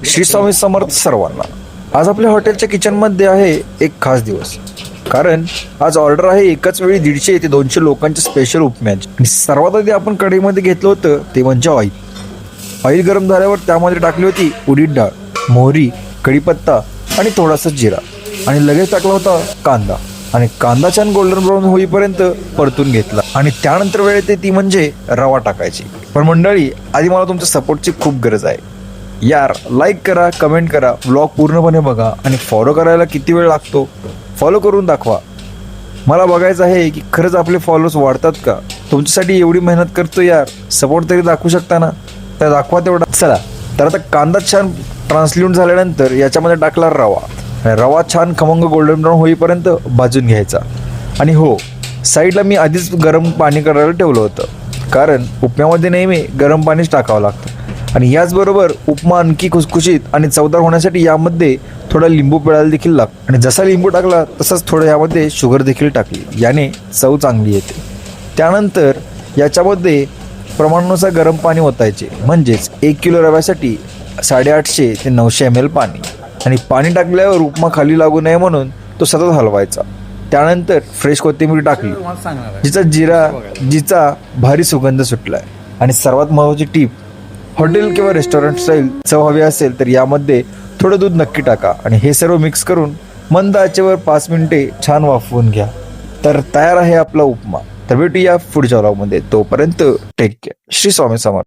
श्री स्वामी समर्थ सर्वांना. आज आपल्या हॉटेलच्या किचनमध्ये आहे एक खास दिवस, कारण आज ऑर्डर आहे एकाच वेळी 150 ते 200 लोकांच्या स्पेशल उपम्याची. आणि सर्वात आधी आपण कढईमध्ये घेतलं होतं ते म्हणजे ऑइल गरम झाल्यावर त्यामध्ये टाकली होती उडीद डाळ, मोहरी, कढीपत्ता आणि थोडासा जिरा, आणि लगेच टाकला होता कांदा. आणि कांदा छान गोल्डन ब्राऊन होईपर्यंत परतून घेतला. आणि त्यानंतर वेळ येते ती म्हणजे रवा टाकायची. पण मंडळी, आधी मला तुमच्या सपोर्टची खूप गरज आहे यार. लाईक करा, कमेंट करा, व्लॉग पूर्णपणे बघा, आणि फॉलो करायला किती वेळ लागतो फॉलो करून दाखवा. मला बघायचं आहे की खरंच आपले फॉलोअर्स वाढतात का. तुमच्यासाठी एवढी मेहनत करतो यार, सपोर्ट तरी दाखवू शकता ना, तर दाखवा तेवढा. चला तर आता कांदा छान ट्रान्सल्यूट झाल्यानंतर याच्यामध्ये टाकला रवा. रवा छान खमंग गोल्डन ब्राऊन होईपर्यंत भाजून घ्यायचा. आणि हो, साईडला मी आधीच गरम पाणी करायला ठेवलं होतं, कारण उपम्यामध्ये नेहमी गरम पाणीच टाकावं लागतं. आणि याचबरोबर उपमा आणखी खुसखुशीत आणि चवदार होण्यासाठी यामध्ये थोडा लिंबू पिळायला देखील लागतो. आणि जसा लिंबू टाकला तसंच थोडं यामध्ये शुगर देखील टाकली, याने चव चांगली येते. त्यानंतर याच्यामध्ये प्रमाणानुसार गरम पाणी ओतायचे, म्हणजेच 1 किलो रव्यासाठी 850 ते 900 ml पाणी. आणि पाणी टाकल्यावर उपमा खाली लागू नये म्हणून तो सतत हलवायचा. त्यानंतर फ्रेश कोथिंबीर टाकली, जिचा भारी सुगंध सुटलाय. आणि सर्वात महत्त्वाची टीप, हॉटेल किंवा रेस्टॉरंट स्टाईल चव हवी असेल तर यामध्ये थोडं दूध नक्की टाका. आणि हे सर्व मिक्स करून मंद आचेवर 5 मिनिटे छान वाफवून घ्या. तर तयार आहे आपला उपमा. तर भेटूया पुढच्या व्लॉगमध्ये. तोपर्यंत टेक केअर. श्री स्वामी समर्थ.